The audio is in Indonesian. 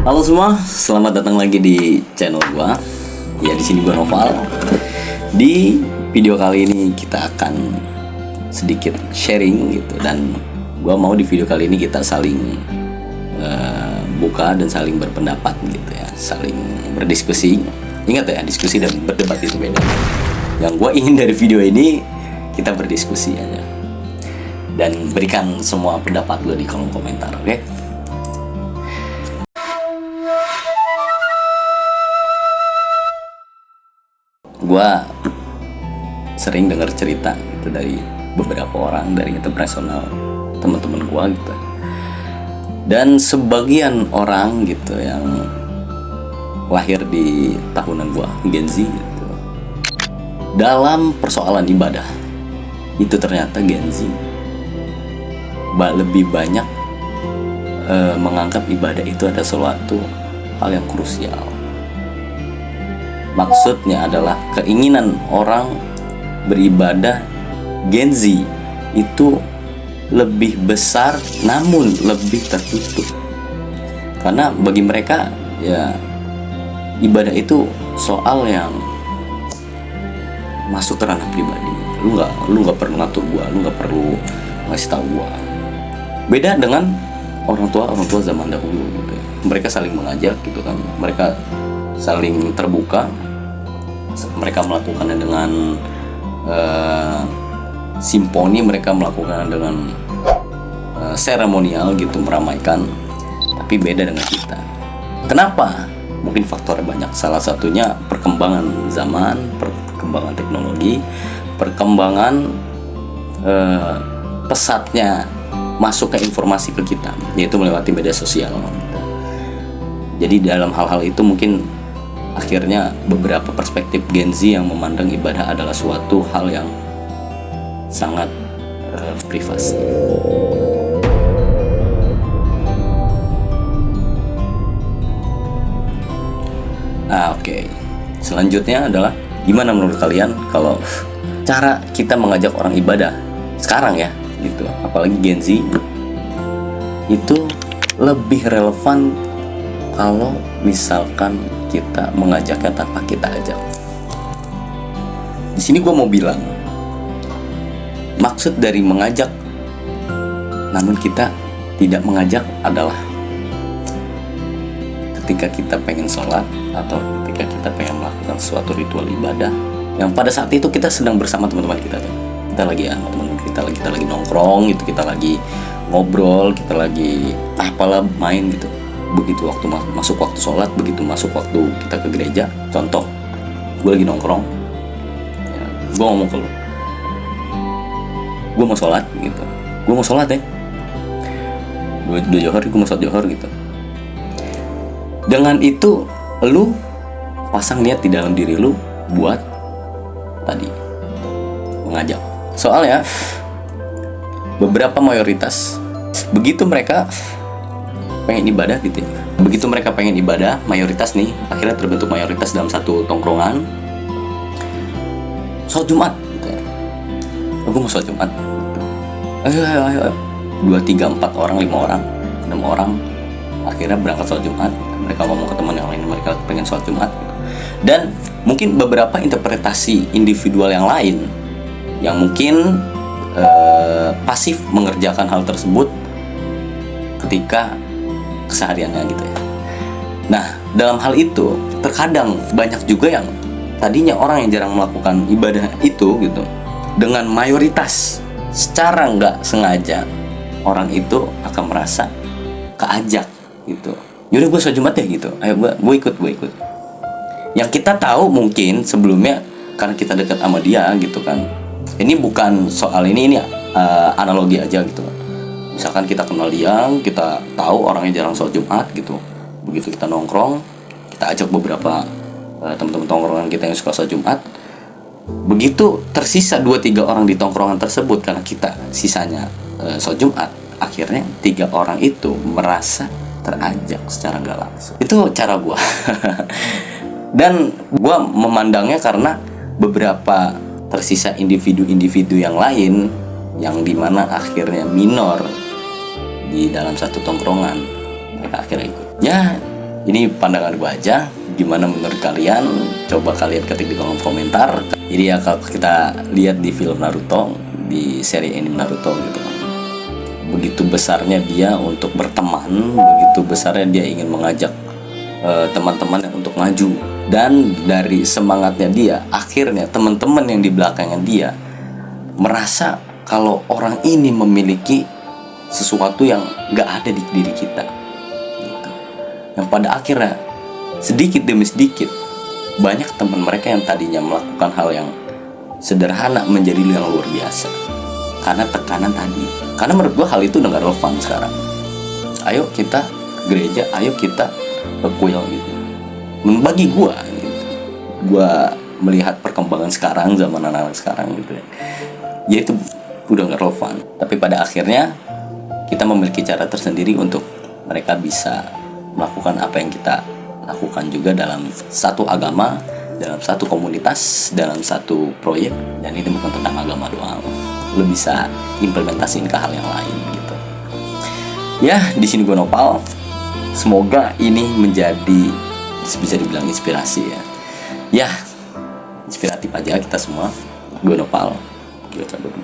Halo semua, selamat datang lagi di channel gua. Ya, di sini gua Noval. Di video kali ini kita akan sedikit sharing gitu, dan gua mau di video kali ini kita saling buka dan saling berpendapat gitu ya, saling berdiskusi. Ingat ya, diskusi dan berdebat itu beda. Yang gua ingin dari video ini kita berdiskusi aja. Dan berikan semua pendapat lo di kolom komentar, oke? Gua sering dengar cerita gitu dari beberapa orang dari internasional, teman-teman gua gitu. Dan sebagian orang gitu yang lahir di tahunan gua, Gen Z gitu, dalam persoalan ibadah itu ternyata Gen Z lebih banyak menganggap ibadah itu ada suatu hal yang krusial. Maksudnya adalah keinginan orang beribadah Gen Z itu lebih besar namun lebih tertutup. Karena bagi mereka ya ibadah itu soal yang masuk ke ranah pribadi. Lu nggak perlu ngatur gua, lu nggak perlu ngasih tahu gua. Beda dengan orang tua zaman dahulu gitu. Mereka saling mengajak gitu kan. Mereka saling terbuka, mereka melakukannya dengan simfoni, mereka melakukannya dengan seremonial gitu, meramaikan. Tapi beda dengan kita. Kenapa? Mungkin faktornya banyak. Salah satunya perkembangan zaman, perkembangan teknologi, perkembangan pesatnya masuk ke informasi ke kita, yaitu melewati media sosial. Jadi dalam hal-hal itu mungkin akhirnya beberapa perspektif Gen Z yang memandang ibadah adalah suatu hal yang sangat privasi. Oke. Selanjutnya adalah gimana menurut kalian kalau cara kita mengajak orang ibadah sekarang ya gitu, apalagi Gen Z itu lebih relevan kalau misalkan kita mengajaknya tanpa kita ajak. Di sini gue mau bilang, maksud dari mengajak namun kita tidak mengajak adalah ketika kita pengen sholat atau ketika kita pengen melakukan suatu ritual ibadah yang pada saat itu kita sedang bersama teman-teman kita tuh. Kita lagi teman-teman kita lagi nongkrong gitu, kita lagi ngobrol, kita lagi apalah main gitu. Begitu waktu masuk waktu sholat, begitu masuk waktu kita ke gereja, contoh gue lagi nongkrong ya, gue ngomong ke lu, gue mau sholat gitu, gue mau sholat ya, gue johor, gue mau sholat johor gitu. Dengan itu lu pasang niat di dalam diri lu buat tadi mengajak. Soalnya beberapa mayoritas begitu mereka pengen ibadah gitu ya. Begitu mereka pengen ibadah, mayoritas nih, akhirnya terbentuk mayoritas dalam satu tongkrongan. Sholat Jumat gitu ya. Gue mau sholat Jumat. Ayo. 2, 3, 4 orang, 5 orang, 6 orang akhirnya berangkat sholat Jumat. Mereka ngomong ke teman yang lain, mereka pengen sholat Jumat gitu. Dan mungkin beberapa interpretasi individual yang lain yang mungkin pasif mengerjakan hal tersebut ketika kesehariannya gitu ya. Nah, dalam hal itu terkadang banyak juga yang tadinya orang yang jarang melakukan ibadah itu gitu, dengan mayoritas secara nggak sengaja orang itu akan merasa keajak gitu. Yaudah gue sholat Jumat ya gitu, ayo gue ikut. Yang kita tahu mungkin sebelumnya karena kita dekat sama dia gitu kan. Ini bukan soal ini analogi aja gitu. Misalkan kita kenal dia, kita tahu orangnya jarang sholat Jumat gitu. Begitu kita nongkrong, kita ajak beberapa teman-teman tongkrongan kita yang suka sholat Jumat. Begitu tersisa 2-3 orang di tongkrongan tersebut karena kita sisanya sholat Jumat, akhirnya 3 orang itu merasa terajak secara gak langsung. Itu cara gue. Dan gue memandangnya karena beberapa tersisa individu-individu yang lain yang dimana akhirnya minor di dalam satu tongkrongan, mereka akhirnya ikut. Ya Ini pandangan gue aja, gimana menurut kalian? Coba kalian ketik di kolom komentar. Jadi ya kalau kita lihat di film Naruto, di seri anime Naruto gitu kan, begitu besarnya dia untuk berteman, begitu besarnya dia ingin mengajak teman-temannya untuk maju, dan dari semangatnya dia, akhirnya teman-teman yang di belakangnya dia merasa kalau orang ini memiliki sesuatu yang gak ada di diri kita gitu. Yang pada akhirnya sedikit demi sedikit banyak teman mereka yang tadinya melakukan hal yang sederhana menjadi yang luar biasa karena tekanan tadi. Karena menurut gue hal itu udah gak relevan sekarang. Ayo kita ke gereja, ayo kita ke kuil gitu. Bagi gue gitu, gue melihat perkembangan sekarang, zaman anak-anak sekarang gitu ya itu udah gak relevan. Tapi pada akhirnya kita memiliki cara tersendiri untuk mereka bisa melakukan apa yang kita lakukan juga dalam satu agama, dalam satu komunitas, dalam satu proyek. Dan ini bukan tentang agama doang, lo bisa implementasiin ke hal yang lain gitu. Ya, di sini gue Nopal. Semoga ini menjadi, bisa dibilang inspirasi ya. Ya, inspiratif aja kita semua. Gue Nopal. Gue cabut.